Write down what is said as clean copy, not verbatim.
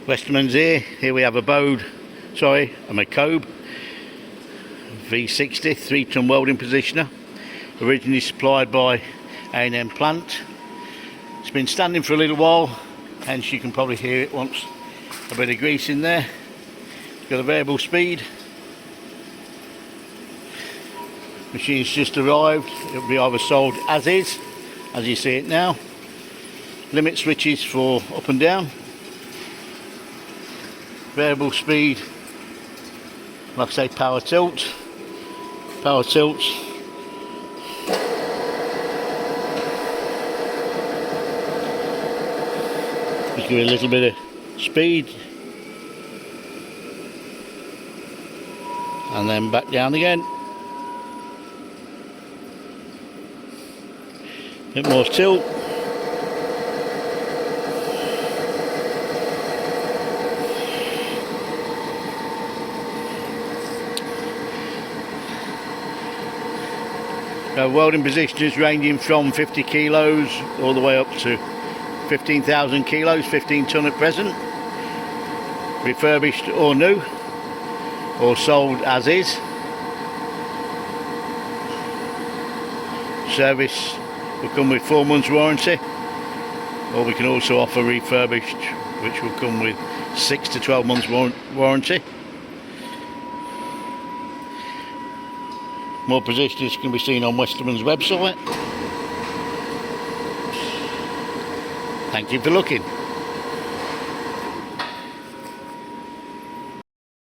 Westermans here. Here we have a Macobe VP60 3-ton welding positioner, originally supplied by A&M plant. It's been standing for a little while, hence you can probably hear it wants a bit of grease in there. It's got a variable speed. Machine's just arrived. It'll be either sold as is, as you see it now. Limit switches for up and down. Variable speed, like I say, power tilts. Just give it a little bit of speed and then back down again. A bit more tilt. Welding positions ranging from 50 kilos all the way up to 15,000 kilos, 15 ton at present. Refurbished or new, or sold as is. Service will come with 4 months warranty, or we can also offer refurbished, which will come with 6 to 12 months warranty. More positions can be seen on Westermans' website. Thank you for looking.